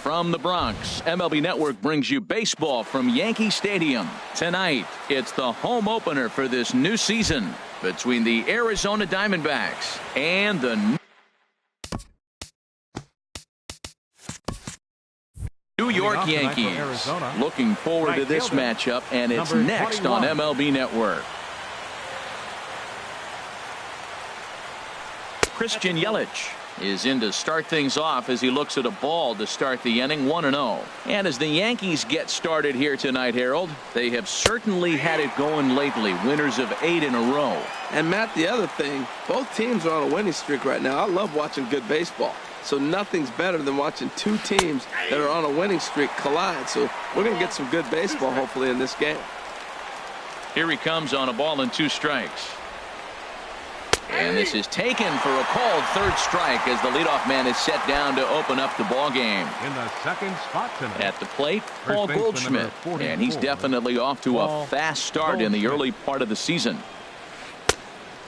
From the Bronx, MLB Network brings you baseball from Yankee Stadium. Tonight, it's the home opener for this new season between the Arizona Diamondbacks and the New York Yankees. Looking forward to this matchup, and it's next on MLB Network. Christian Yelich is in to start things off as he looks at a ball to start the inning, 1-0. And as the Yankees get started here tonight, Harold, they have certainly had it going lately, winners of 8 in a row. And Matt, the other thing, both teams are on a winning streak right now. I love watching good baseball. So nothing's better than watching two teams that are on a winning streak collide. So we're going to get some good baseball hopefully in this game. Here he comes on a ball and 2 strikes. And this is taken for a called third strike as the leadoff man is set down to open up the ball game. In the second spot tonight, at the plate, Paul Goldschmidt, and he's definitely off to a fast start in the early part of the season.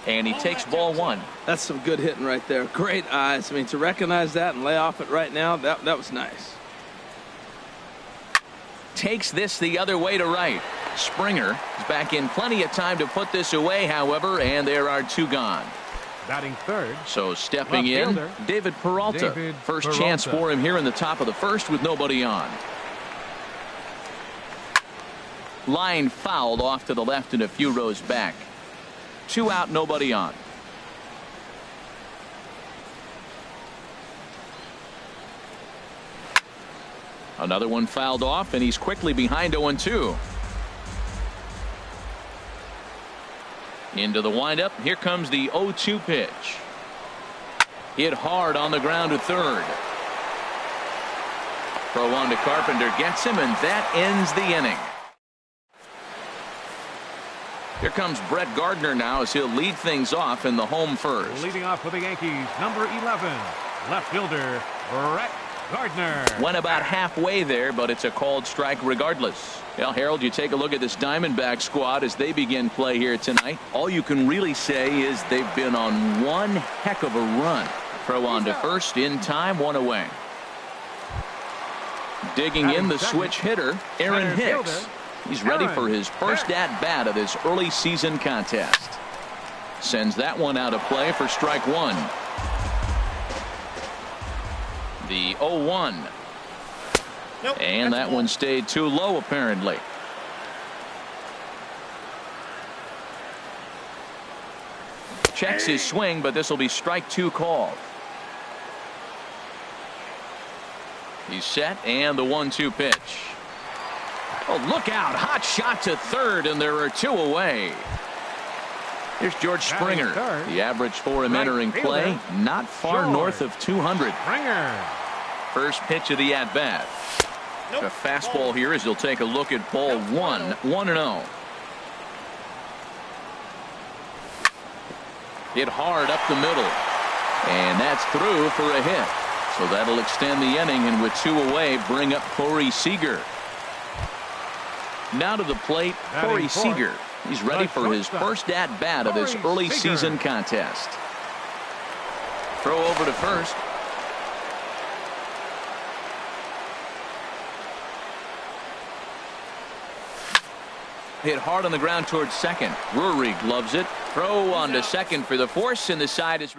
And he takes ball 1. That's some good hitting right there. Great eyes. I mean, to recognize that and lay off it right now, that was nice. Takes this the other way to right. Springer is back in plenty of time to put this away, however, and there are 2 gone. Batting third. So stepping in, David Peralta. First chance for him here in the top of the first with nobody on. Line fouled off to the left and a few rows back. 2 out, nobody on. Another one fouled off, and he's quickly behind 0-2. Into the windup. Here comes the 0-2 pitch. Hit hard on the ground to third. Throw on to Carpenter, gets him, and that ends the inning. Here comes Brett Gardner now as he'll lead things off in the home first. Leading off for the Yankees, number 11, left fielder Brett Gardner. Went about halfway there, but it's a called strike regardless. Well, Harold, you take a look at this Diamondback squad as they begin play here tonight. All you can really say is they've been on one heck of a run. Throw on to first in time, 1 away. Digging in the switch hitter, Aaron Hicks. He's ready for his first at-bat of this early season contest. Sends that one out of play for strike 1. The 0-1. And that one stayed too low apparently. Checks his swing, but this will be strike 2 called. He's set, and the 1-2 pitch. Oh, look out. Hot shot to third, and there are 2 away. Here's George Springer. The average for him entering play, not far north of 200. Springer. First pitch of the at-bat. A fastball here as he'll take a look at ball 1, 1-0. Hit hard up the middle. And that's through for a hit. So that'll extend the inning, and with 2 away, bring up Corey Seager. Now to the plate, Corey Seager. He's ready for his first at-bat of this early season contest. Throw over to first. Hit hard on the ground towards second. Drury gloves it. Throw on to second for the force, and the side is.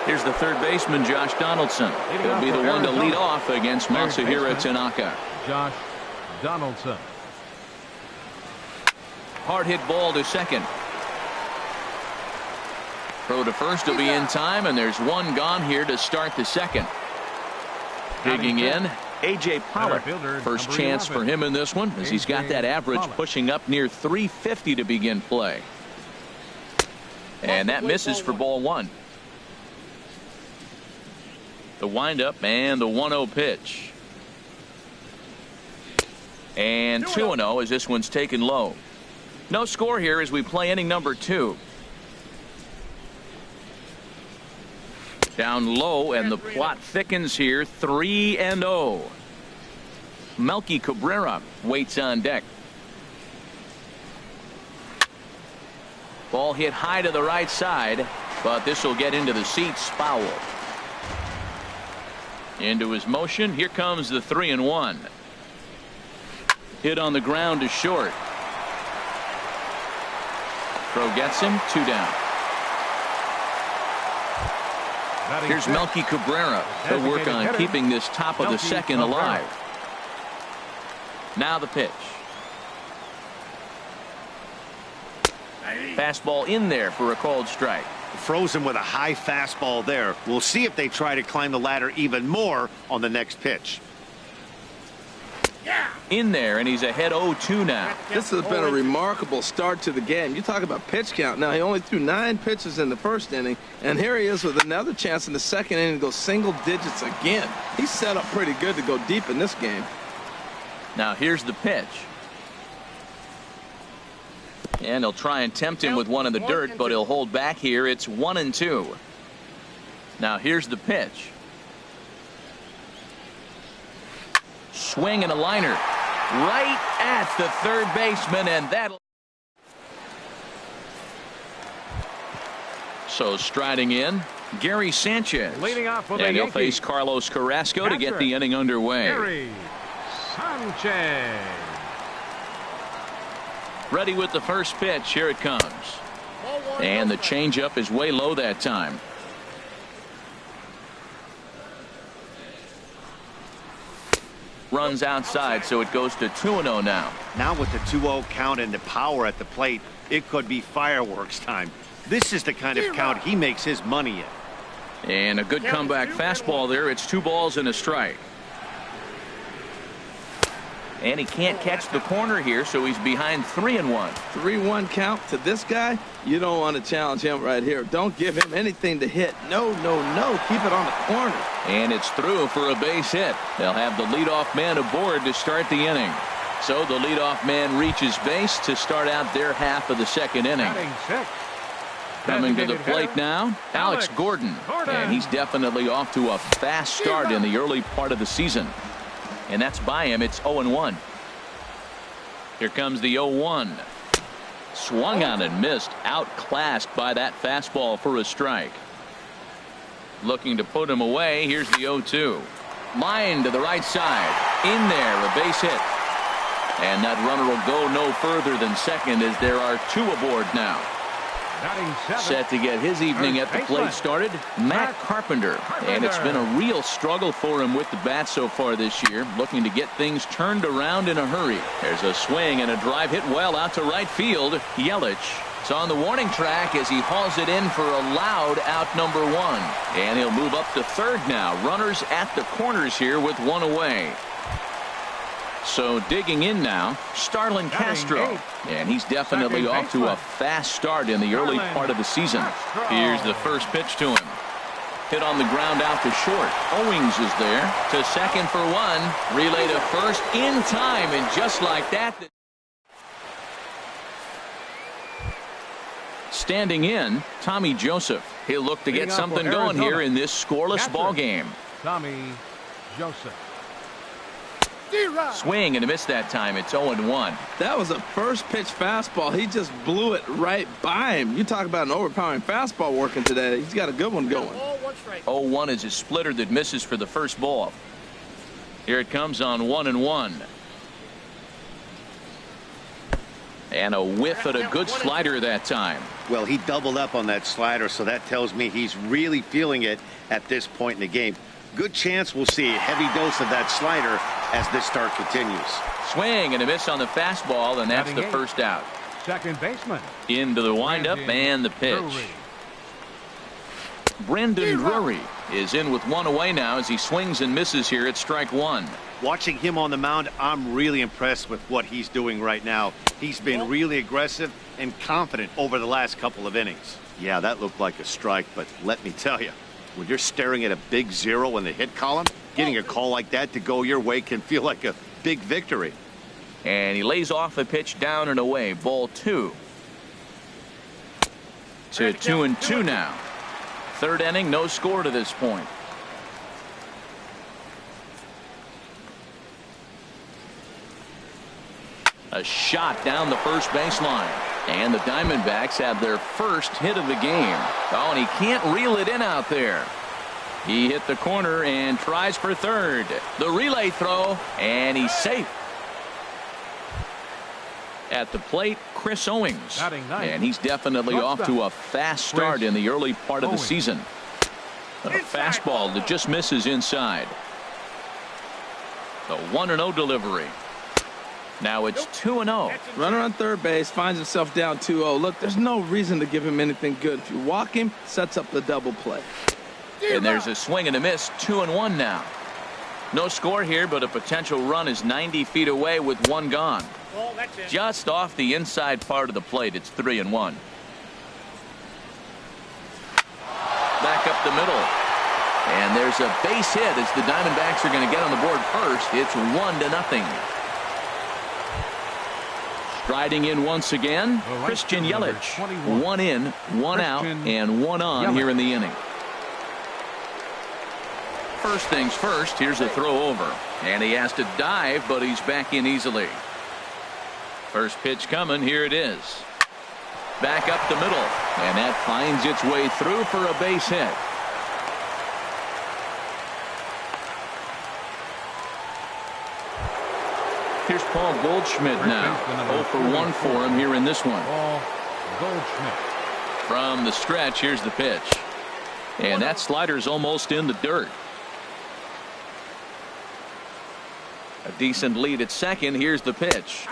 Here's the third baseman, Josh Donaldson. He'll be the one to lead off against Masahiro Tanaka. Josh Donaldson. Hard hit ball to second. Throw to first will be in time, and there's 1 gone here to start the second. Digging in, A.J. Pollock. First chance for him in this one as he's got that average pushing up near 350 to begin play. And that misses for ball 1. The windup and the 1-0 pitch. And 2-0 as this one's taken low. No score here as we play inning number 2. Down low, and the plot thickens here. 3-0. Melky Cabrera waits on deck. Ball hit high to the right side, but this will get into the seats, foul. Into his motion. Here comes the 3-1. Hit on the ground to short. Throw gets him. 2 down. Here's Melky Cabrera. He'll work on keeping this top of the second alive. Now the pitch. Fastball in there for a called strike. Frozen with a high fastball there. We'll see if they try to climb the ladder even more on the next pitch. In there, and he's ahead 0-2 now. This has been a remarkable start to the game. You talk about pitch count. Now, he only threw 9 pitches in the first inning, and here he is with another chance in the second inning to go single digits again. He's set up pretty good to go deep in this game. Now here's the pitch. And he'll try and tempt him with one in the dirt, but he'll hold back here. It's 1-2. Now here's the pitch. Swing and a liner right at the third baseman, and that'll. So striding in, Gary Sanchez. Leading off for the and he'll Yankees, face Carlos Carrasco to get the inning underway. Gary Sanchez. Ready with the first pitch. Here it comes. And the changeup is way low that time. Runs outside, so it goes to 2-0 now. Now with the 2-0 count and the power at the plate, it could be fireworks time. This is the kind of count he makes his money in. And a good comeback fastball there. It's 2 balls and a strike. And he can't catch the corner here, so he's behind 3-1. 3-1 count to this guy. You don't want to challenge him right here. Don't give him anything to hit. No, no, no. Keep it on the corner. And it's through for a base hit. They'll have the leadoff man aboard to start the inning. So the leadoff man reaches base to start out their half of the second inning. Coming to the plate now, Alex Gordon. And he's definitely off to a fast start in the early part of the season. And that's by him. It's 0-1. Here comes the 0-1. Swung on and missed. Outclassed by that fastball for a strike. Looking to put him away. Here's the 0-2. Line to the right side. In there, a base hit. And that runner will go no further than second as there are 2 aboard now. Set to get his evening at the plate started, Matt Carpenter. And it's been a real struggle for him with the bat so far this year, looking to get things turned around in a hurry. There's a swing and a drive hit well out to right field. Yelich is on the warning track as he hauls it in for a loud out number 1. And he'll move up to third now. Runners at the corners here with 1 away. So digging in now, Starlin Castro. And he's definitely off to a fast start in the early part of the season. Here's the first pitch to him. Hit on the ground out to short. Owings is there to second for 1. Relay to first in time, and just like that. Standing in, Tommy Joseph. He'll look to get something going here in this scoreless ball game. Tommy Joseph. Swing and a miss that time. It's 0-1. That was a first pitch fastball. He just blew it right by him. You talk about an overpowering fastball working today. He's got a good one going. 0-1 is a splitter that misses for the first ball. Here it comes on 1-1. And a whiff at a good slider that time. Well, he doubled up on that slider, so that tells me he's really feeling it at this point in the game. Good chance we'll see a heavy dose of that slider as this start continues. Swing and a miss on the fastball, and that's the first out. Second baseman. Into the windup and the pitch. Brendan Drury is in with 1 away now as he swings and misses here at strike 1. Watching him on the mound, I'm really impressed with what he's doing right now. He's been really aggressive and confident over the last couple of innings. Yeah, that looked like a strike, but let me tell you, when you're staring at a big 0 in the hit column, getting a call like that to go your way can feel like a big victory. And he lays off a pitch down and away. Ball 2. To 2-2 now. Third inning, no score to this point. A shot down the first baseline. And the Diamondbacks have their first hit of the game. Oh, and he can't reel it in out there. He hit the corner and tries for third. The relay throw, and he's safe. At the plate, Chris Owings. And he's definitely off to a fast start in the early part of the season. A fastball that just misses inside. The 1-0 delivery. Now it's 2-0. Runner on third base finds himself down 2-0. Look, there's no reason to give him anything good. If you walk him, sets up the double play. And there's a swing and a miss. 2-1 now. No score here, but a potential run is 90 feet away with one gone. Just off the inside part of the plate. It's 3-1. Back up the middle. And there's a base hit as the Diamondbacks are going to get on the board first. It's 1-0. Striding in once again, Christian Yelich. 1 in, 1 out, and 1 on here in the inning. First things first, here's a throw over. And he has to dive, but he's back in easily. First pitch coming, here it is. Back up the middle, and that finds its way through for a base hit. Here's Paul Goldschmidt now. 0 for 1 for him here in this one. Paul Goldschmidt. From the stretch, here's the pitch. And that slider's almost in the dirt. A decent lead at second. Here's the pitch.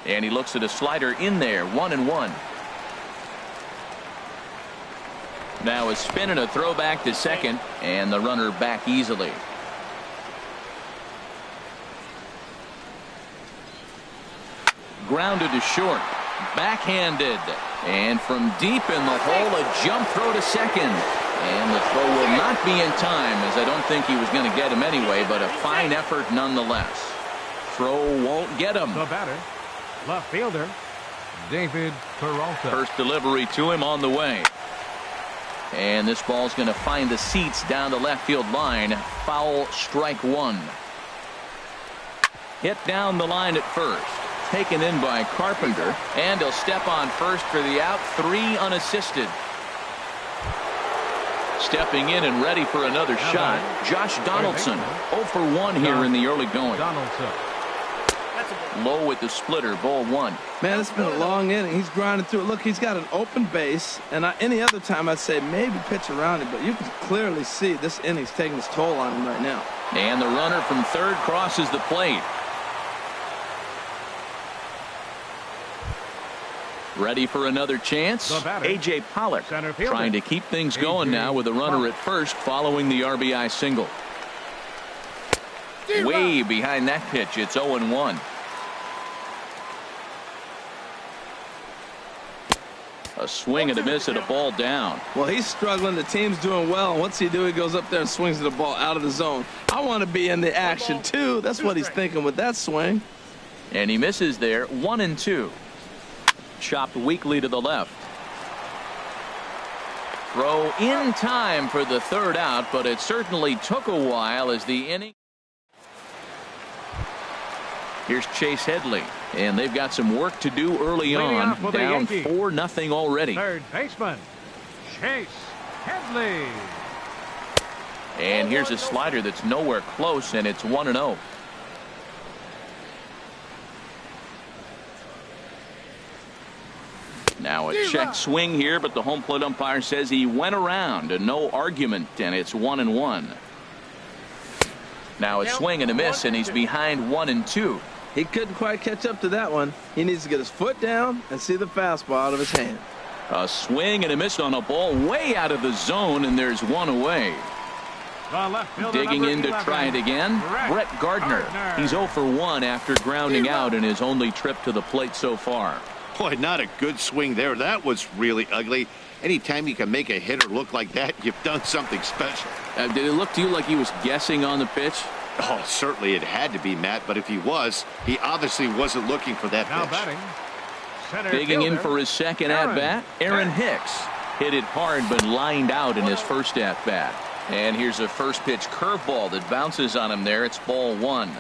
And he looks at a slider in there. 1-1. Now a spin and a throw back to second. And the runner back easily. Grounded to short. Backhanded. And from deep in the hole, a jump throw to second. And the throw will not be in time, as I don't think he was going to get him anyway, but a fine effort nonetheless. Throw won't get him. The batter, left fielder, David Peralta. First delivery to him on the way. And this ball's going to find the seats down the left field line. Foul, strike 1. Hit down the line at first. Taken in by Carpenter. And he'll step on first for the out. 3 unassisted. Stepping in and ready for another shot, Josh Donaldson. 0 for 1 here in the early going. Low with the splitter, ball 1. Man, it's been a long inning. He's grinding through it. Look, he's got an open base, and any other time I'd say maybe pitch around it, but you can clearly see this inning's taking its toll on him right now. And the runner from third crosses the plate. Ready for another chance. A.J. Pollock trying to keep things going now with a runner at first following the RBI single. Way behind that pitch. It's 0-1. A swing and a miss at a ball down. Well, he's struggling. The team's doing well. And what's he do? He goes up there and swings the ball out of the zone. I want to be in the action, too. That's what he's thinking with that swing. And he misses there. 1-2. Chopped weakly to the left. Throw in time for the third out, but it certainly took a while as the inning. Here's Chase Headley, and they've got some work to do early on. Down 4-0 already. Third baseman, Chase Headley. And here's a slider that's nowhere close, and it's 1-0. Now a check swing here, but the home plate umpire says he went around, and no argument, and it's 1-1. Now a swing and a miss, and he's behind 1-2. He couldn't quite catch up to that one. He needs to get his foot down and see the fastball out of his hand. A swing and a miss on a ball way out of the zone, and there's one away. Digging in to try it again, Brett Gardner. He's 0 for 1 after grounding out in his only trip to the plate so far. Boy, not a good swing there. That was really ugly. Anytime you can make a hitter look like that, you've done something special. Did it look to you like he was guessing on the pitch? Oh, certainly it had to be, Matt, but if he was, he obviously wasn't looking for that now pitch. Batting, digging in for his second at-bat, Aaron Hicks. Hit it hard but lined out in his first at-bat. And here's a first pitch curveball that bounces on him there. It's ball 1.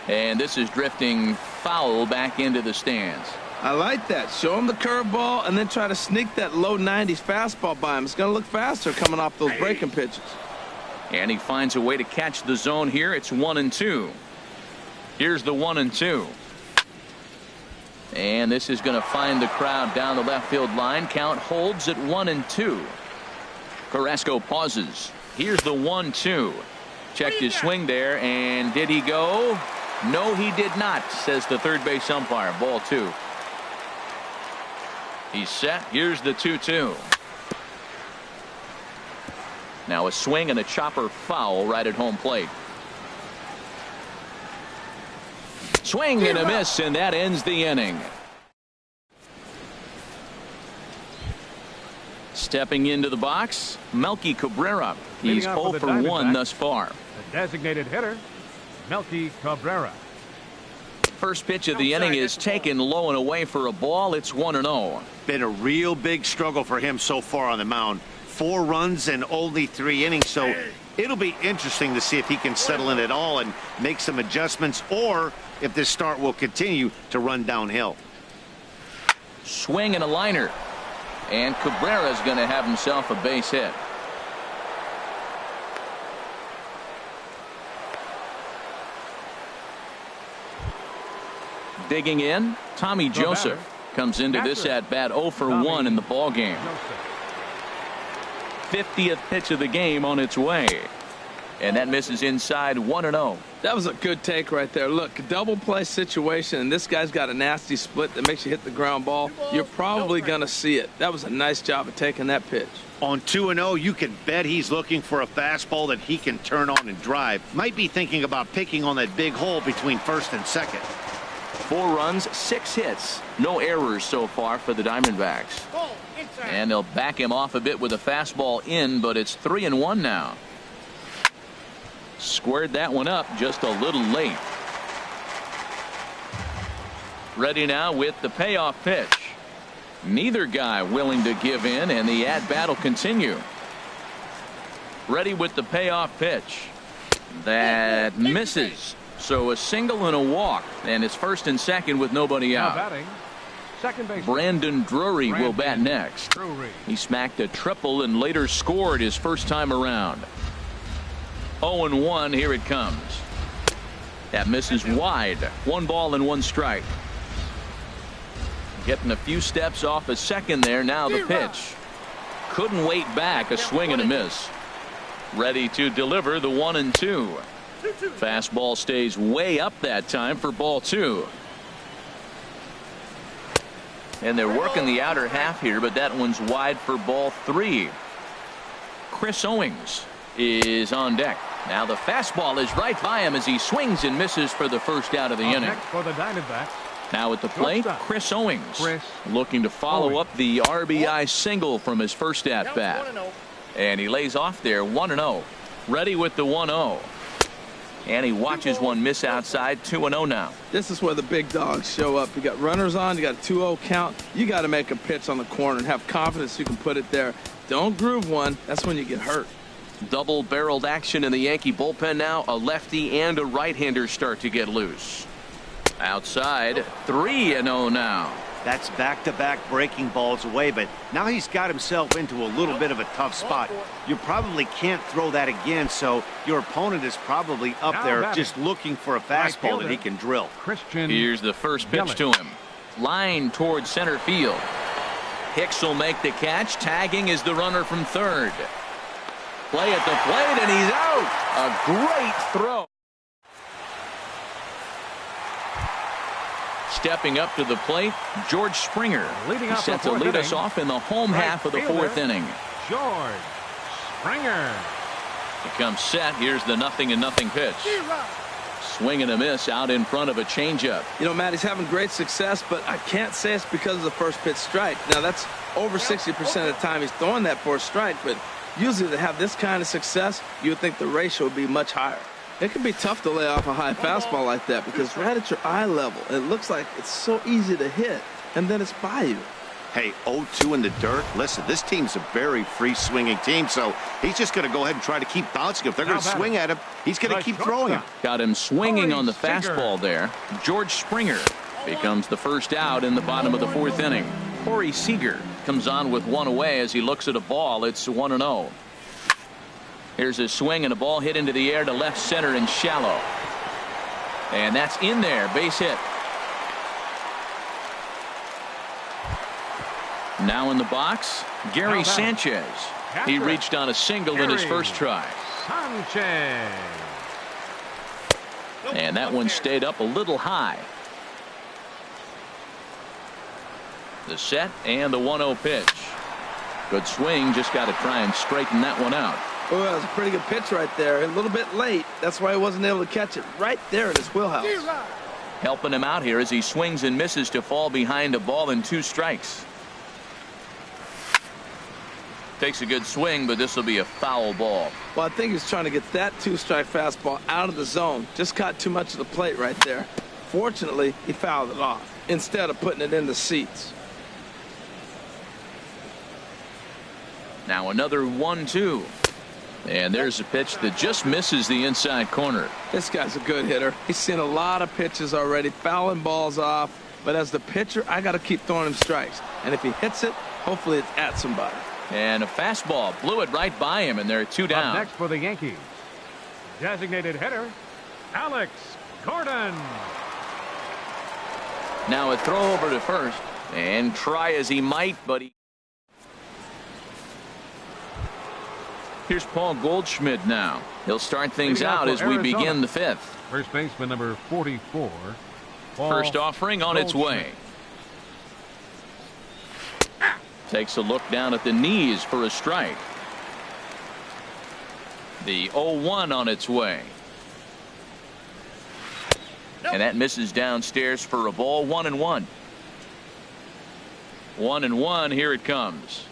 And this is drifting foul back into the stands. I like that. Show him the curveball and then try to sneak that low 90s fastball by him. It's going to look faster coming off those breaking pitches. And he finds a way to catch the zone here. It's 1-2. Here's the 1-2. And this is going to find the crowd down the left field line. Count holds at 1-2. Carrasco pauses. Here's the 1-2. Checked his swing there, and did he go? No, he did not, says the third base umpire. Ball 2. He's set. Here's the 2-2. Now a swing and a chopper foul right at home plate. Swing and a miss, and that ends the inning. Stepping into the box, Melky Cabrera. He's 0 for 1 thus far. The designated hitter, Melky Cabrera. First pitch of the inning is taken low and away for a ball. It's 1-0. Been a real big struggle for him so far on the mound. 4 runs in only 3 innings, so it'll be interesting to see if he can settle in at all and make some adjustments, or if this start will continue to run downhill. Swing and a liner. And Cabrera's going to have himself a base hit. Digging in, Tommy Joseph comes into this at bat 0 for 1 in the ball game. 50th pitch of the game on its way. And that misses inside. 1-0. That was a good take right there. Look, double play situation, and this guy's got a nasty split that makes you hit the ground ball. You're probably going to see it. That was a nice job of taking that pitch. On 2-0, you can bet he's looking for a fastball that he can turn on and drive. Might be thinking about picking on that big hole between first and second. 4 runs, 6 hits. No errors so far for the Diamondbacks. And they'll back him off a bit with a fastball in, but it's 3-1 now. Squared that one up just a little late. Ready now with the payoff pitch. Neither guy willing to give in, and the at-bat will continue. Ready with the payoff pitch. That misses. So a single and a walk, and it's first and second with nobody out. Batting, second base. Brandon Drury will bat next. He smacked a triple and later scored his first time around. 0-1. Here it comes. That misses wide. 1 ball and 1 strike. Getting a few steps off a second there. Now the pitch. Couldn't wait back. A swing and a miss. Ready to deliver the 1-2. Fastball stays way up that time for ball 2. And they're working the outer half here, but that one's wide for ball 3. Chris Owings is on deck. Now the fastball is right by him as he swings and misses for the first out of the inning. For the Diamondbacks. Now at the plate, Chris Owings looking to follow up the RBI single from his first at bat. And he lays off there. 1-0. Ready with the 1-0. And he watches one miss outside. 2-0 now. This is where the big dogs show up. You got runners on, you got a 2-0 count. You got to make a pitch on the corner and have confidence you can put it there. Don't groove one. That's when you get hurt. Double-barreled action in the Yankee bullpen now. A lefty and a right-hander start to get loose. Outside, 3-0 now. That's back-to-back breaking balls away, but now he's got himself into a little bit of a tough spot. You probably can't throw that again, so your opponent is probably up there just looking for a fastball that he can drill. Here's the first pitch to him. Line towards center field. Hicks will make the catch. Tagging is the runner from third. Play at the plate, and he's out. A great throw. Stepping up to the plate, George Springer. He's set to lead us off in the home half of the 4th inning. George Springer. He comes set. Here's the 0-0 pitch. Swing and a miss out in front of a changeup. You know, Matt, he's having great success, but I can't say it's because of the first pitch strike. Now, that's over 60% of the time he's throwing that for a strike, but usually to have this kind of success, you would think the ratio would be much higher. It can be tough to lay off a high fastball like that because right at your eye level, it looks like it's so easy to hit, and then it's by you. Hey, 0-2 in the dirt. Listen, this team's a very free-swinging team, so he's just going to go ahead and try to keep bouncing. If they're going to swing at him, he's going to keep throwing him. Got him swinging on the fastball there. George Springer. Becomes the first out in the bottom of the 4th inning. Corey Seager comes on with one away as he looks at a ball. It's 1-0. Here's a swing and a ball hit into the air to left center and shallow. And that's in there. Base hit. Now in the box, Gary Sanchez. He reached on a single in his first try. Sanchez. And that one stayed up a little high. The set and the 1-0 pitch. Good swing. Just got to try and straighten that one out. Oh, that was a pretty good pitch right there. A little bit late. That's why he wasn't able to catch it right there in his wheelhouse. Helping him out here as he swings and misses to fall behind a ball and 2 strikes. Takes a good swing, but this will be a foul ball. Well, I think he's trying to get that 2-strike fastball out of the zone. Just caught too much of the plate right there. Fortunately, he fouled it off instead of putting it in the seats. Now another 1-2. And there's a pitch that just misses the inside corner. This guy's a good hitter. He's seen a lot of pitches already, fouling balls off. But as the pitcher, I got to keep throwing him strikes. And if he hits it, hopefully it's at somebody. And a fastball blew it right by him, and there are 2 down. Up next for the Yankees, designated hitter, Alex Gordon. Now a throw over to first, and try as he might, but he... Here's Paul Goldschmidt now. He'll start things out as we begin the 5th. First baseman number 44. First offering on its way. Takes a look down at the knees for a strike. The 0-1 on its way. And that misses downstairs for a ball. 1-1. 1-1. Here it comes.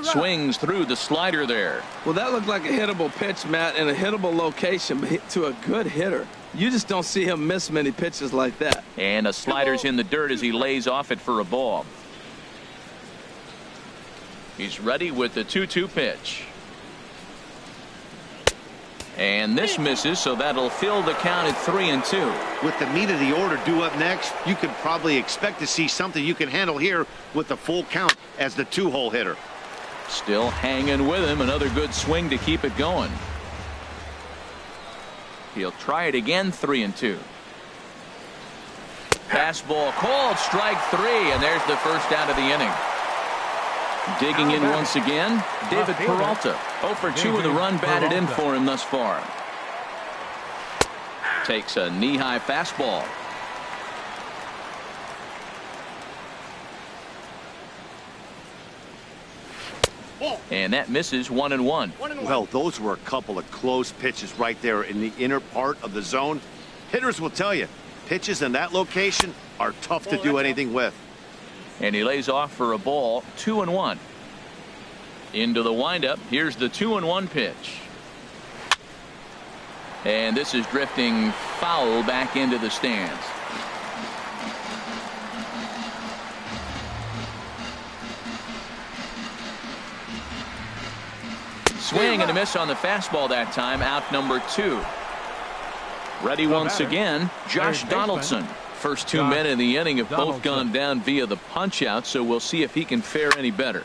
Swings through the slider there. Well, that looked like a hittable pitch, Matt, in a hittable location, but to a good hitter. You just don't see him miss many pitches like that. And a slider's in the dirt as he lays off it for a ball. He's ready with the 2-2 pitch. And this misses, so that'll fill the count at 3-2. With the meat of the order due up next, you could probably expect to see something you can handle here with the full count as the 2-hole hitter. Still hanging with him. Another good swing to keep it going. He'll try it again. 3-2. Fastball called, strike 3, and there's the first out of the inning. Digging in once again, David Peralta. 0 for 2 with a run batted in for him thus far. Takes a knee-high fastball. And that misses. 1-1. Well, those were a couple of close pitches right there in the inner part of the zone. Hitters will tell you, pitches in that location are tough to do anything with. And he lays off for a ball. 2-1. Into the windup. Here's the 2-1 pitch. And this is drifting foul back into the stands. Swing and a miss on the fastball that time. Out number 2. Ready once again, Josh Donaldson. First 2 men in the inning have both gone down via the punch out, so we'll see if he can fare any better.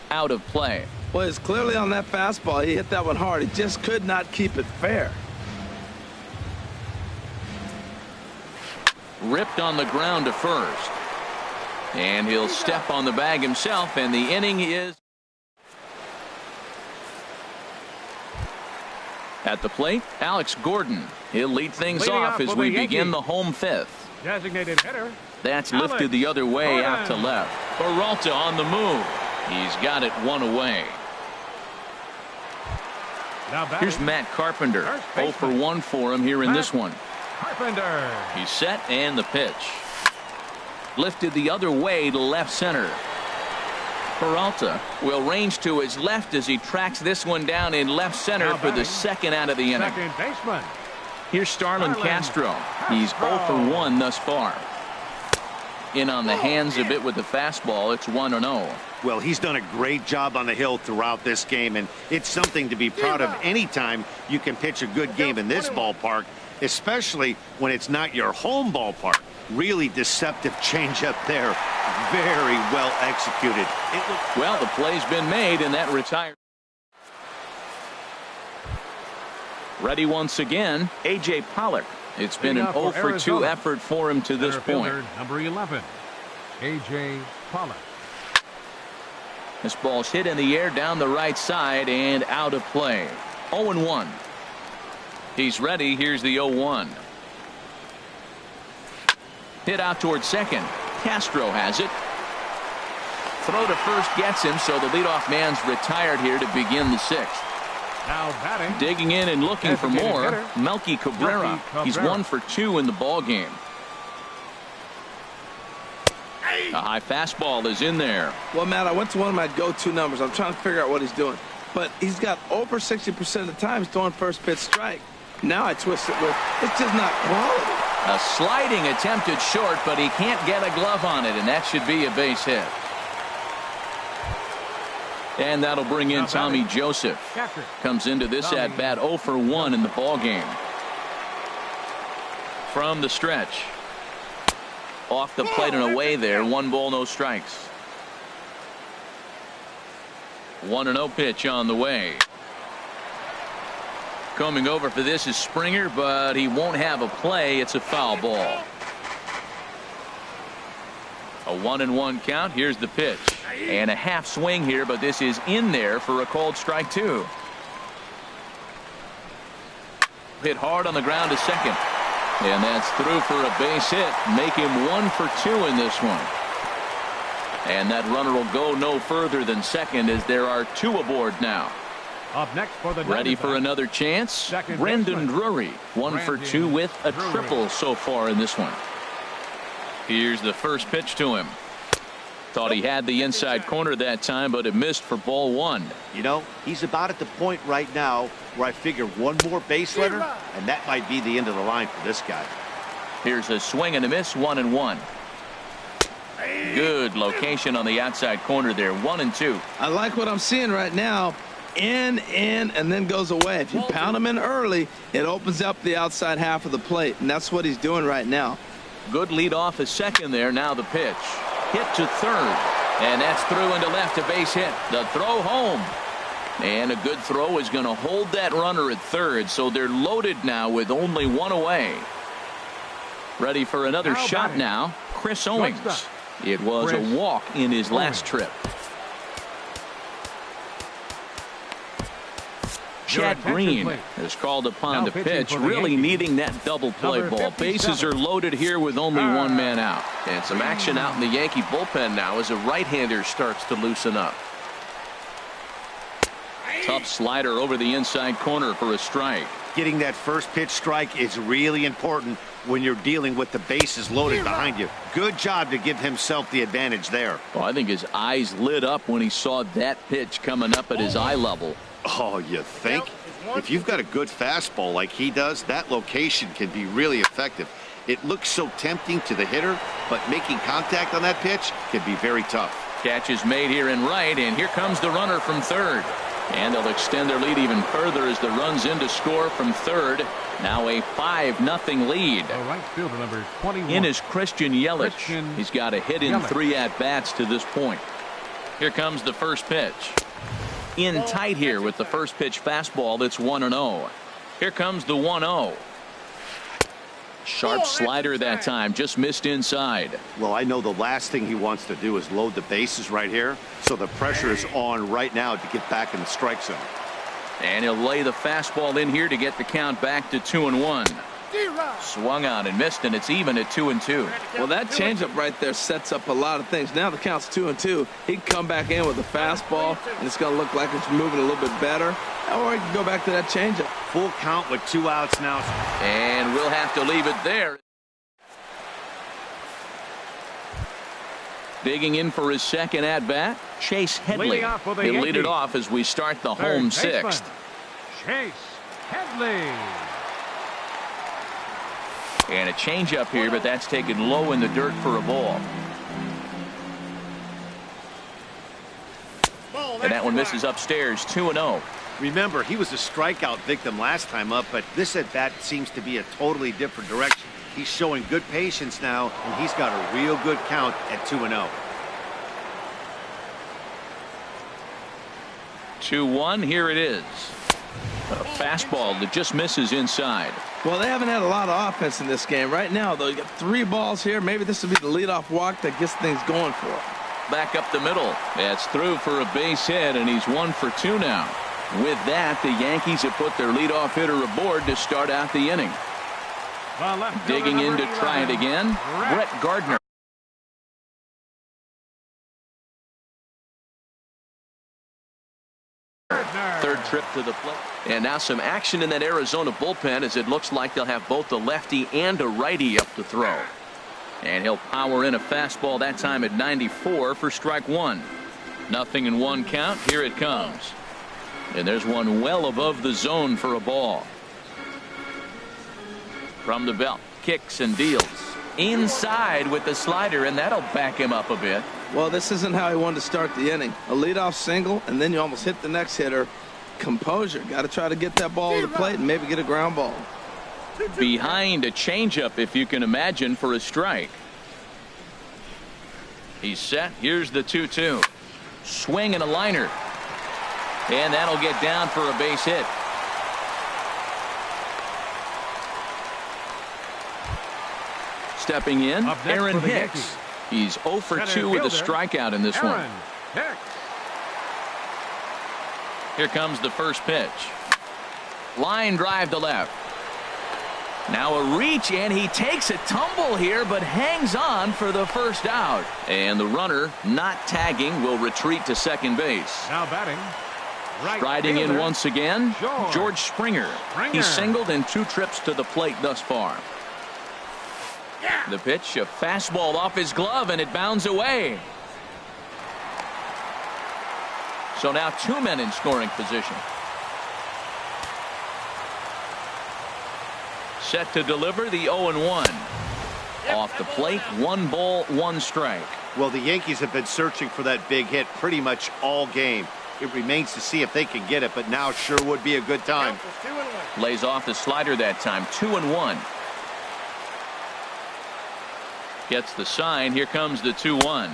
Out of play. Well, it's clearly on that fastball. He hit that one hard. He just could not keep it fair. Ripped on the ground to first. And he'll step on the bag himself, and the inning is... At the plate, Alex Gordon. He'll lead things off as we begin the home 5th. Designated hitter. That's lifted the other way out to left. Peralta on the move. He's got it 1 away. Here's Matt Carpenter. 0 for 1 for him here in this one. Carpenter. He's set and the pitch. Lifted the other way to left center. Peralta will range to his left as he tracks this one down in left center for the second out of the inning. Second baseman. Here's Starlin Castro. He's 0 for 1 thus far. In on the hands a bit with the fastball. It's 1-0. Well, he's done a great job on the hill throughout this game, and it's something to be proud of anytime you can pitch a good game in this ballpark, especially when it's not your home ballpark. Really deceptive changeup there. Very well executed. Well, the play's been made, and that retired. Ready once again, A.J. Pollock. It's been an 0 for 2 effort for him to this point. Number 11, A.J. Pollock. This ball's hit in the air down the right side and out of play. 0-1. He's ready. Here's the 0-1. Hit out towards second. Castro has it. Throw to first gets him, so the leadoff man's retired here to begin the sixth. Now batting. Digging in and looking for more, hitter, Melky Cabrera. He's 1 for 2 in the ball game. A high fastball is in there. Well, Matt, I went to one of my go-to numbers. I'm trying to figure out what he's doing. But he's got over 60% of the time he's throwing first pitch strike. Now I twist it with, it's just not quality. A sliding attempted short, but he can't get a glove on it, and that should be a base hit. And that'll bring in Tommy Joseph. Comes into this at-bat 0 for 1 in the ball game. From the stretch. Off the plate and away there. 1 ball, no strikes. 1-0 pitch on the way. Coming over for this is Springer, but he won't have a play. It's a foul ball. A 1-1 count. Here's the pitch. And a half swing here, but this is in there for a called strike 2. Hit hard on the ground to second. And that's through for a base hit. Make him 1 for 2 in this one. And that runner will go no further than second as there are 2 aboard now. Up next for the ready for another chance. Brendan Drury 1 for 2 with a triple so far in this one. Here's the first pitch to him. Thought he had the inside corner that time, but it missed for ball 1. You know, he's about at the point right now where I figure one more base runner, and that might be the end of the line for this guy. Here's a swing and a miss. 1-1. Good location on the outside corner there. 1-2. I like what I'm seeing right now. In, and then goes away. If you pound him in early, it opens up the outside half of the plate, and that's what he's doing right now. Good lead off at second there. Now the pitch. Hit to third. And that's through into left, a base hit. The throw home. And a good throw is going to hold that runner at third, so they're loaded now with only 1 away. Ready for another shot now. Chris Owings. It was a walk in his last trip. Chad Green is called upon to pitch, really needing that double play ball. Bases are loaded here with only 1 man out. And some action out in the Yankee bullpen now as a right-hander starts to loosen up. Tough slider over the inside corner for a strike. Getting that first pitch strike is really important when you're dealing with the bases loaded behind you. Good job to give himself the advantage there. Well, I think his eyes lit up when he saw that pitch coming up at his eye level. Oh, you think? If you've got a good fastball like he does, that location can be really effective. It looks so tempting to the hitter, but making contact on that pitch can be very tough. Catch is made here in right, and here comes the runner from third. And they'll extend their lead even further as the run's in to score from third. Now a 5-0 lead. Right fielder number 21. In is Christian Yelich. He's got a hit in 3 at-bats to this point. Here comes the first pitch. In tight here with the first pitch fastball. That's 1-0. Here comes the 1-0. Sharp slider that time, just missed inside. Well, I know the last thing he wants to do is load the bases right here, so the pressure is on right now to get back in the strike zone. And he'll lay the fastball in here to get the count back to 2-1. Swung on and missed, and it's even at 2-2. Well, that changeup right there sets up a lot of things. Now the count's 2-2. He can come back in with a fastball, and it's going to look like it's moving a little bit better. Or he can go back to that changeup. Full count with 2 outs now. And we'll have to leave it there. Digging in for his second at-bat, Chase Headley. He'll lead it off as we start the home sixth. Chase Headley. And a changeup here, but that's taken low in the dirt for a ball. And that one misses upstairs, 2-0. Remember, he was a strikeout victim last time up, but this at-bat seems to be a totally different direction. He's showing good patience now, and he's got a real good count at 2-0. 2-1, here it is. A fastball that just misses inside. Well, they haven't had a lot of offense in this game. Right now, though, you got 3 balls here. Maybe this will be the leadoff walk that gets things going for him. Back up the middle. That's through for a base hit, and he's 1 for 2 now. With that, the Yankees have put their leadoff hitter aboard to start out the inning. Digging in to try it again, Brett Gardner. Third trip to the plate. And now some action in that Arizona bullpen, as it looks like they'll have both a lefty and a righty up to throw. And he'll power in a fastball that time at 94 for strike 1. 0-1 count. Here it comes. And there's one well above the zone for a ball. From the belt, kicks and deals. Inside with the slider, and that'll back him up a bit. Well, this isn't how he wanted to start the inning. A leadoff single, and then you almost hit the next hitter. Composure. Got to try to get that ball to the plate and maybe get a ground ball. Behind a changeup, if you can imagine, for a strike. He's set. Here's the 2-2. Swing and a liner. And that'll get down for a base hit. Stepping in, Aaron Hicks. He's 0 for 2 with a strikeout in this one. Here comes the first pitch. Line drive to left. Now a reach, and he takes a tumble here, but hangs on for the first out. And the runner, not tagging, will retreat to second base. Now batting. Striding in once again, George Springer. He's singled in 2 trips to the plate thus far. The pitch, a fastball off his glove, and it bounds away. So now 2 men in scoring position. Set to deliver the 0-1. Off the plate, 1 ball, 1 strike. Well, the Yankees have been searching for that big hit pretty much all game. It remains to see if they can get it, but now sure would be a good time. Lays off the slider that time, 2-1. Gets the sign. Here comes the 2-1.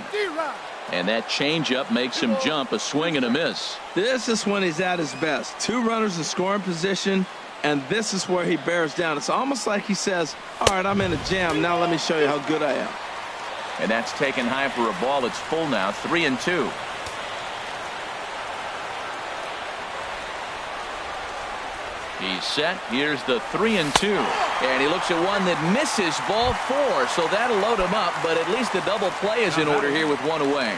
And that changeup makes him jump, a swing and a miss. This is when he's at his best. 2 runners in scoring position, and this is where he bears down. It's almost like he says, all right, I'm in a jam. Now let me show you how good I am. And that's taken high for a ball. It's full now, 3-2. He's set. Here's the 3-2. And he looks at one that misses, ball 4. So that'll load him up, but at least the double play is in order here with 1 away.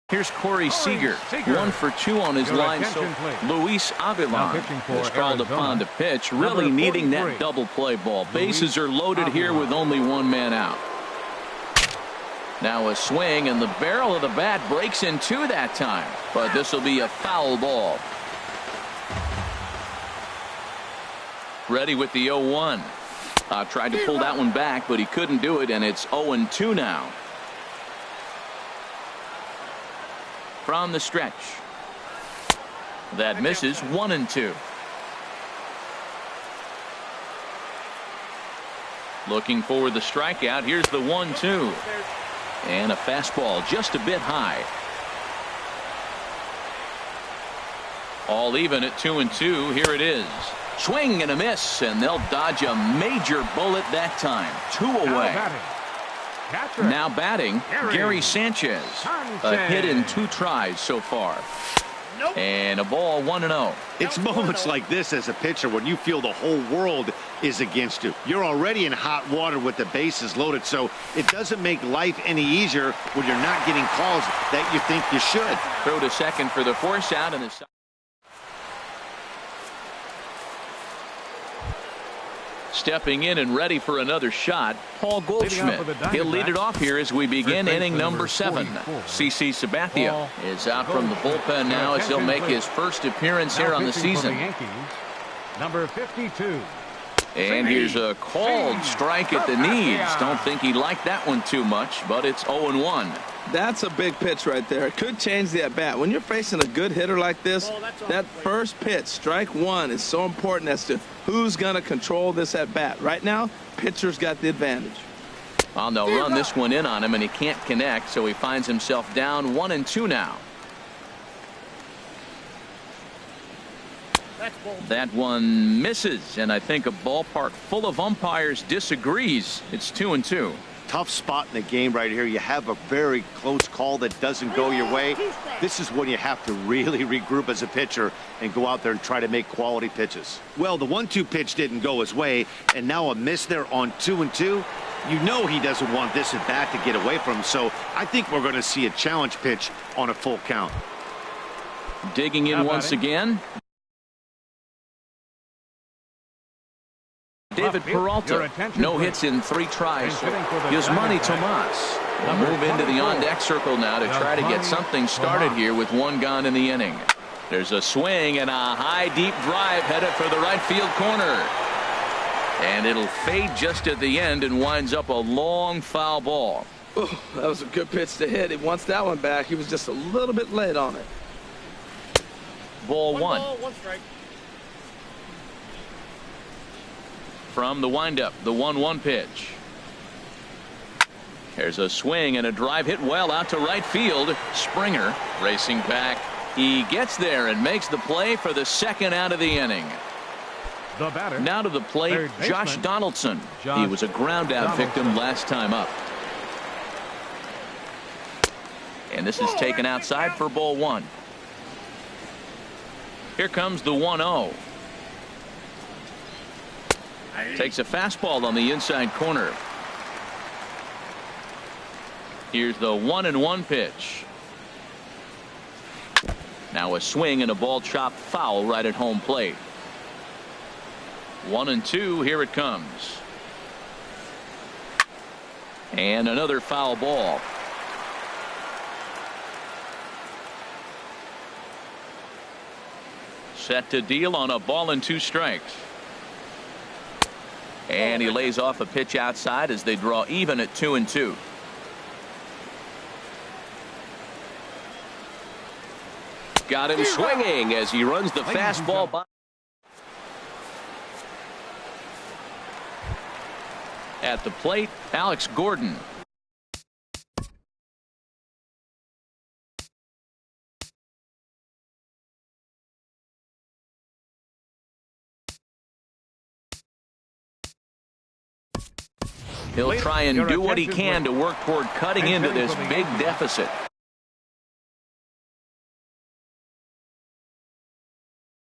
Here's Corey Seager, 1 for 2 on his line. So Luis Avilan is called upon to pitch, really needing that double play ball. Bases are loaded here with only 1 man out. Now a swing, and the barrel of the bat breaks in 2 that time. But this will be a foul ball. Ready with the 0-1. Tried to pull that one back, but he couldn't do it, and it's 0-2 now. From the stretch. That misses, 1-2. Looking for the strikeout. Here's the 1-2. And a fastball just a bit high. All even at 2-2. Here it is. Swing and a miss, and they'll dodge a major bullet that time. 2 away. Now batting, Gary Sanchez. A hit in 2 tries so far. And a ball, 1-0. It's moments like this as a pitcher when you feel the whole world is against you. You're already in hot water with the bases loaded, so it doesn't make life any easier when you're not getting calls that you think you should. Throw to second for the force out, and the stepping in and ready for another shot, Paul Goldschmidt. He'll lead it off here as we begin inning number 7. CC Sabathia is out from the bullpen now as he'll make his first appearance here on the season. number 52. And here's a called strike at the knees. Don't think he liked that one too much, but it's 0-1. That's a big pitch right there. It could change the at-bat. When you're facing a good hitter like this, that first pitch, strike one, is so important as to who's going to control this at-bat. Right now, pitcher's got the advantage. Well, they'll run this one in on him, and he can't connect, so he finds himself down 1-2 now. That one misses, and I think a ballpark full of umpires disagrees. It's 2-2. Tough spot in the game right here. You have a very close call that doesn't go your way. This is when you have to really regroup as a pitcher and go out there and try to make quality pitches. Well, the 1-2 pitch didn't go his way, and now a miss there on 2-2. You know he doesn't want this at bat to get away from him, so I think we're going to see a challenge pitch on a full count. Digging in once again. David Peralta, no hits in 3 tries. Yasmani Tomas will move into the on-deck circle now to try to get something started here with 1 gone in the inning. There's a swing and a high, deep drive headed for the right field corner. And it'll fade just at the end and winds up a long foul ball. Ooh, that was a good pitch to hit. He wants that one back. He was just a little bit late on it. Ball 1. Ball, 1 strike. From the windup, the 1-1 pitch. There's a swing and a drive hit well out to right field. Springer racing back. He gets there and makes the play for the 2nd out of the inning. The batter. Now to the plate, Josh Donaldson. He was a ground out victim last time up. And this is taken outside for ball 1. Here comes the 1-0. Takes a fastball on the inside corner. Here's the 1-1 pitch. Now a swing and a ball chopped foul right at home plate. 1-2. Here it comes. And another foul ball. Set to deal on a ball and 2 strikes. And he lays off a pitch outside as they draw even at 2-2. Got him swinging as he runs the fastball by. At the plate, Alex Gordon. He'll try and do what he can to work toward cutting into this big deficit.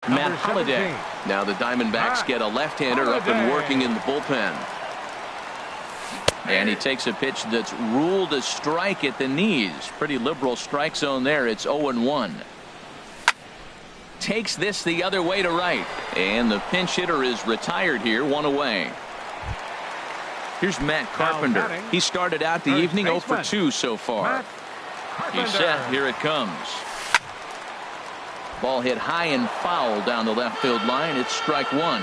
Matt Holliday. Now the Diamondbacks get a left-hander up and working in the bullpen. And he takes a pitch that's ruled a strike at the knees. Pretty liberal strike zone there. It's 0-1. Takes this the other way to right. And the pinch hitter is retired here, 1 away. Here's Matt Carpenter. He started out the evening 0 for 2 so far. He's set. Here it comes. Ball hit high and foul down the left field line. It's strike 1.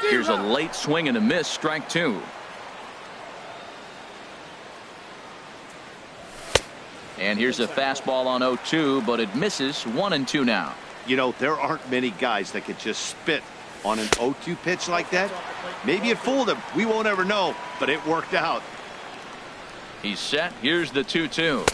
Here's a late swing and a miss. Strike 2. And here's a fastball on 0-2, but it misses. 1-2 now. You know, there aren't many guys that could just spit on an 0-2 pitch like that. Maybe it fooled him. We won't ever know, but it worked out. He's set. Here's the 2-2.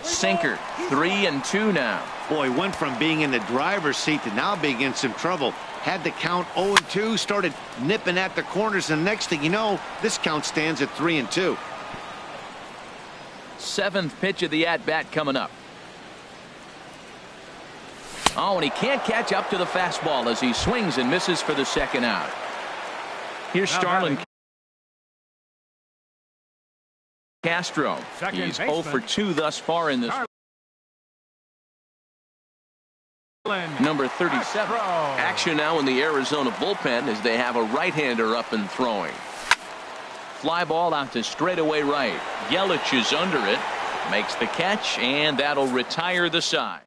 Sinker. 3-2 now. Boy, went from being in the driver's seat to now being in some trouble. Had the count 0-2, started nipping at the corners, and next thing you know, this count stands at 3-2. 7th pitch of the at-bat coming up. Oh, and he can't catch up to the fastball as he swings and misses for the 2nd out. Here's Starlin Castro. He's 0 for 2 thus far in this. Number 37. Action now in the Arizona bullpen as they have a right-hander up and throwing. Fly ball out to straightaway right. Yelich is under it. Makes the catch, and that'll retire the side.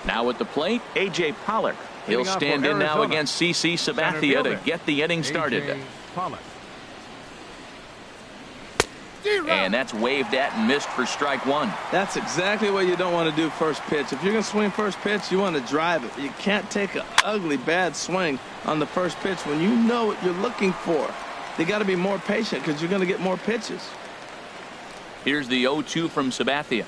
Now at the plate, A.J. Pollock. He'll stand in now against C.C. Sabathia to get the inning started. And that's waved at and missed for strike one. That's exactly what you don't want to do first pitch. If you're going to swing first pitch, you want to drive it. You can't take an ugly, bad swing on the first pitch when you know what you're looking for. They got to be more patient because you're going to get more pitches. Here's the 0-2 from Sabathia.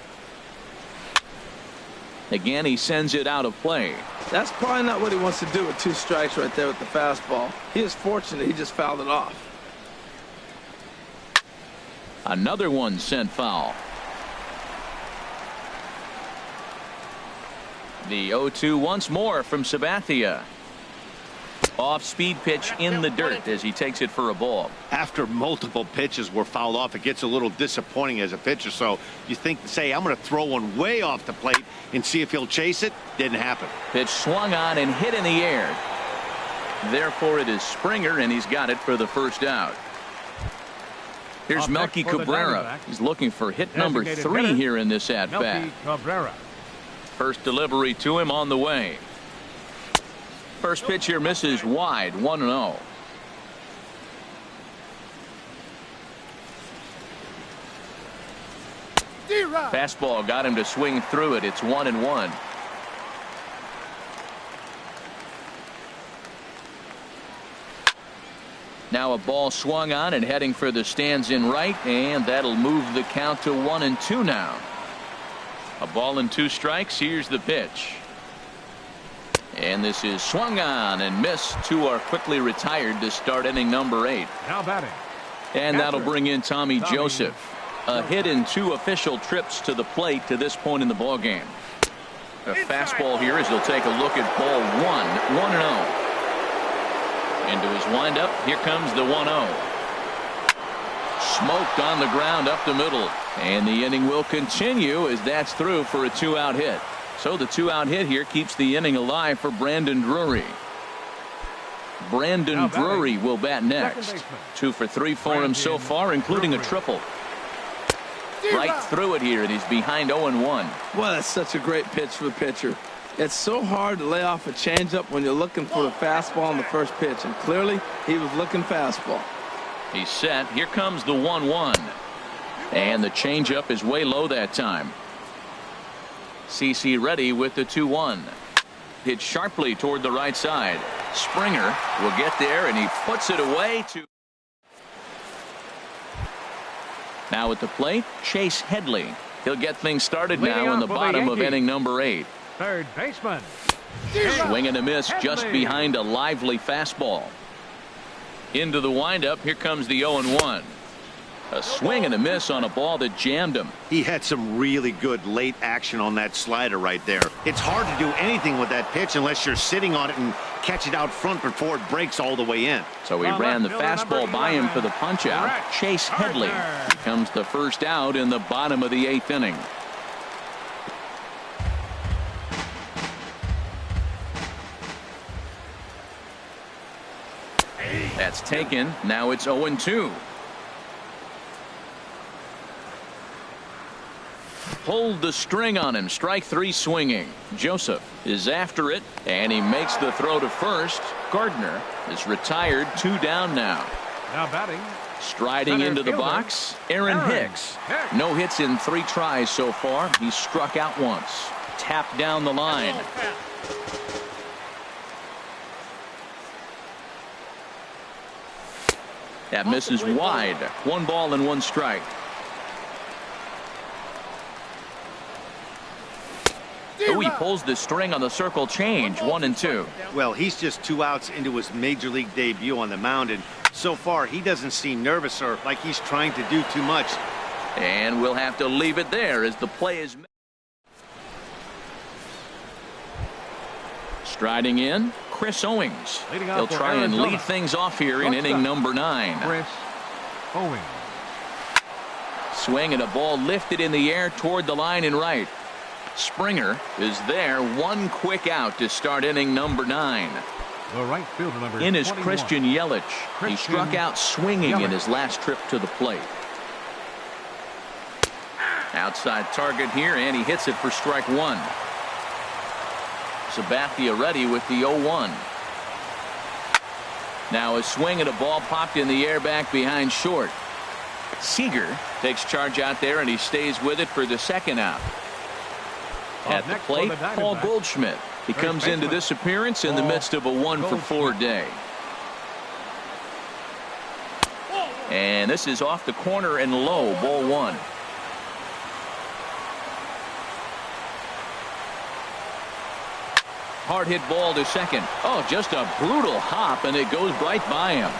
Again, he sends it out of play. That's probably not what he wants to do with 2 strikes right there with the fastball. He is fortunate he just fouled it off. Another one sent foul. The 0-2 once more from Sabathia. Off-speed pitch in the dirt as he takes it for a ball. After multiple pitches were fouled off, it gets a little disappointing as a pitcher. So you think, say, I'm going to throw one way off the plate and see if he'll chase it. Didn't happen. Pitch swung on and hit in the air. Therefore, it is Springer, and he's got it for the first out. Here's Melky Cabrera. He's looking for hit number 3 here in this at-bat. First delivery to him on the way. First pitch here misses wide, 1-0. Fastball got him to swing through it. It's 1-1. Now a ball swung on and heading for the stands in right, and that'll move the count to 1-2 now. A ball and 2 strikes. Here's the pitch. And this is swung on and missed. 2 are quickly retired to start inning number 8. Now batting. And that'll bring in Tommy Joseph. A hit in 2 official trips to the plate to this point in the ballgame. A fastball here as he'll take a look at ball 1, 1-0. Into his windup, here comes the 1-0. Smoked on the ground up the middle. And the inning will continue as that's through for a 2-out hit. So the 2-out hit here keeps the inning alive for Brandon Drury. Brandon Drury will bat next. 2 for 3 for him so far, including a triple. Right through it here, and he's behind 0-1. Well, that's such a great pitch for the pitcher. It's so hard to lay off a changeup when you're looking for the fastball on the first pitch, and clearly he was looking fastball. He's set. Here comes the 1-1. And the changeup is way low that time. CC ready with the 2-1. Hit sharply toward the right side. Springer will get there, and he puts it away to. Now at the plate, Chase Headley. He'll get things started now in the bottom of inning number 8. Third baseman. Swing and a miss just behind a lively fastball. Into the windup. Here comes the 0-1. A swing and a miss on a ball that jammed him. He had some really good late action on that slider right there. It's hard to do anything with that pitch unless you're sitting on it and catch it out front before it breaks all the way in. So he ran the fastball by him for the punch out. Chase Headley becomes the first out in the bottom of the 8th inning. That's taken. Now it's 0-2. Pulled the string on him. Strike 3 swinging. Joseph is after it, and he makes the throw to first. Gardner is retired. 2 down now. Now batting. Striding into the box, Aaron Hicks. No hits in 3 tries so far. He's struck out once. Tapped down the line. That misses wide. 1 ball and 1 strike. Oh, he pulls the string on the circle change. 1-2. Well, he's just 2 outs into his major league debut on the mound, and so far he doesn't seem nervous or like he's trying to do too much. And we'll have to leave it there as the play is made. Striding in, Chris Owings. He'll try and lead things off here in inning number 9. Chris Owings. Swing and a ball lifted in the air toward the line and right. Springer is there. 1 quick out to start inning number 9. The right fielder number in is 21. Christian Yelich. He struck out swinging in his last trip to the plate. Outside target here, and he hits it for strike 1. Sabathia ready with the 0-1. Now a swing and a ball popped in the air back behind short. Seager takes charge out there, and he stays with it for the second out. At the plate, Paul Goldschmidt. He comes into this appearance in the midst of a 1-for-4 day. And this is off the corner and low, ball 1. Hard hit ball to second. Oh, just a brutal hop, and it goes right by him.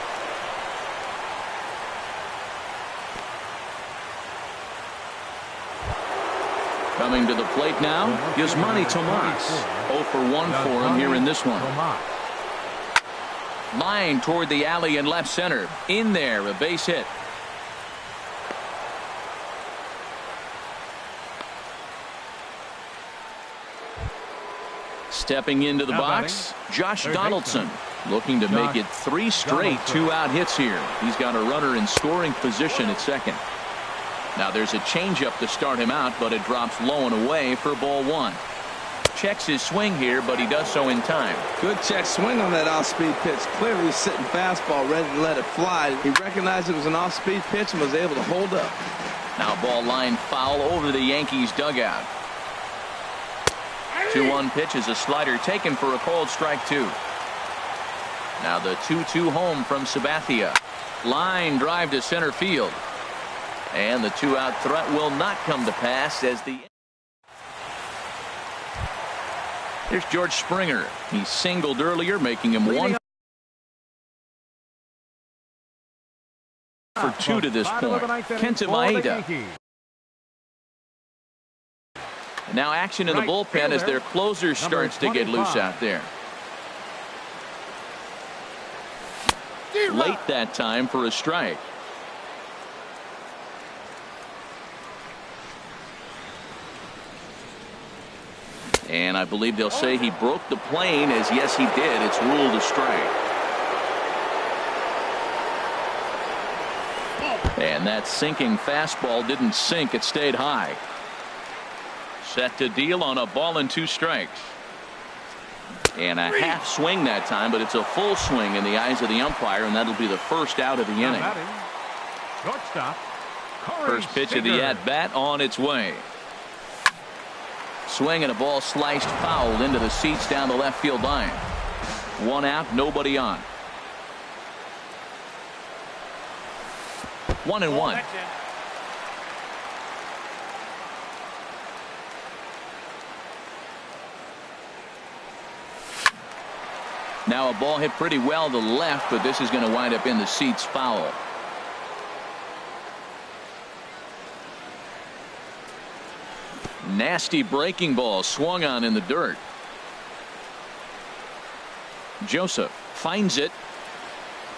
Coming to the plate now, Yasmani Tomas. 0 for 1 for him here in this one. Line toward the alley in left center. In there, a base hit. Stepping into the box, Josh Donaldson, looking to make it 3 straight 2-out hits here. He's got a runner in scoring position at second. Now there's a changeup to start him out, but it drops low and away for ball 1. Checks his swing here, but he does so in time. Good check swing on that off-speed pitch. Clearly he's sitting fastball ready to let it fly. He recognized it was an off-speed pitch and was able to hold up. Now ball line foul over the Yankees dugout. 2-1 pitch is a slider taken for a called strike 2. Now the 2-2 home from Sabathia. Line drive to center field. And the 2-out threat will not come to pass as the... Here's George Springer. He singled earlier, making him 1 for 2 to this point. Kenta Maeda. And now action in the bullpen as their closer starts to get loose out there. Late that time for a strike. And I believe they'll say he broke the plane, as yes he did. It's ruled a strike. And that sinking fastball didn't sink, it stayed high. Set to deal on a ball and 2 strikes. And a half swing that time, but it's a full swing in the eyes of the umpire, and that'll be the first out of the inning. First pitch of the at-bat on its way. Swing and a ball sliced foul into the seats down the left field line. 1 out, nobody on. 1-1. Now a ball hit pretty well to left, but this is going to wind up in the seats foul. Nasty breaking ball swung on in the dirt. Joseph finds it,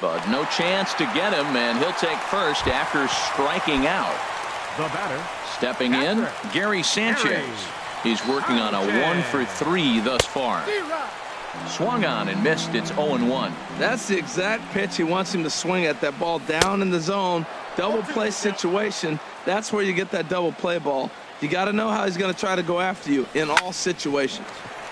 but no chance to get him, and he'll take first after striking out. The batter stepping in, Gary Sanchez. He's working on a 1 for 3 thus far. Swung on and missed. It's 0-1. That's the exact pitch he wants him to swing at. That ball down in the zone, double play situation. That's where you get that double play ball. You got to know how he's going to try to go after you in all situations.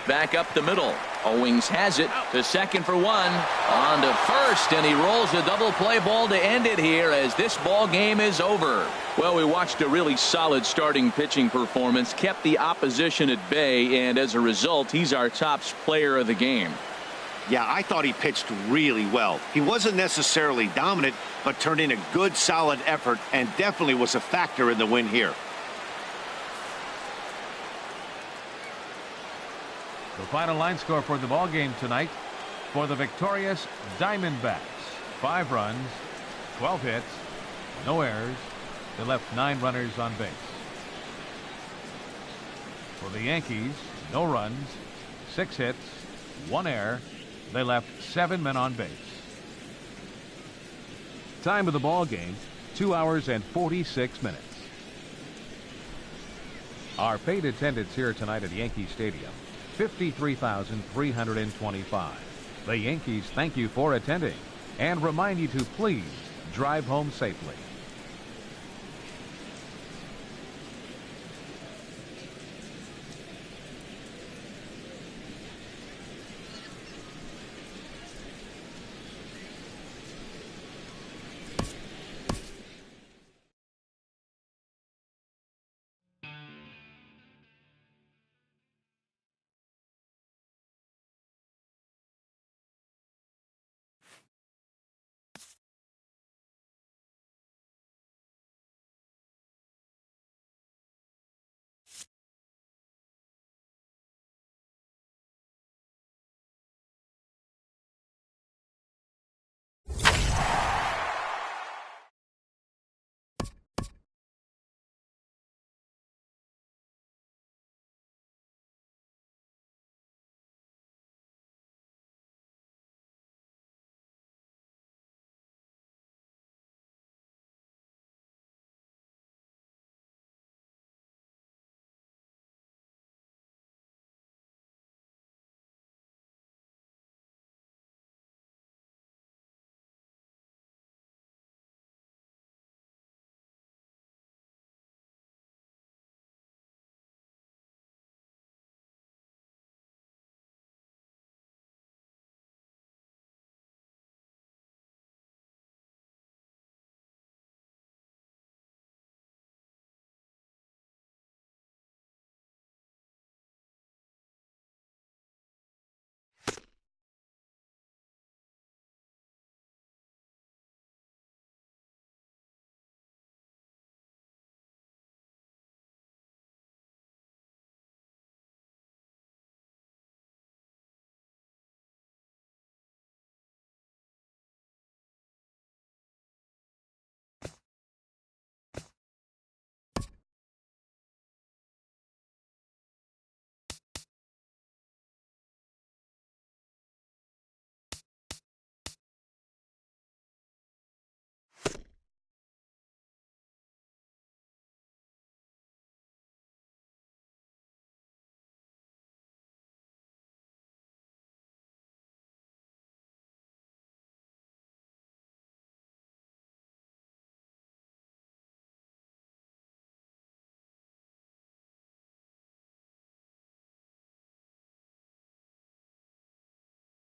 Back up the middle. Owings has it to second for 1. On to first, and he rolls a double play ball to end it here as this ball game is over. Well, we watched a really solid starting pitching performance, kept the opposition at bay, and as a result, he's our top player of the game. Yeah, I thought he pitched really well. He wasn't necessarily dominant, but turned in a good, solid effort and definitely was a factor in the win here. The final line score for the ball game tonight for the victorious Diamondbacks: 5 runs, 12 hits, no errors. They left 9 runners on base. For the Yankees, no runs, 6 hits, 1 error. They left 7 men on base. Time of the ball game, 2 hours and 46 minutes. Our paid attendance here tonight at Yankee Stadium, 53,325. The Yankees thank you for attending and remind you to please drive home safely.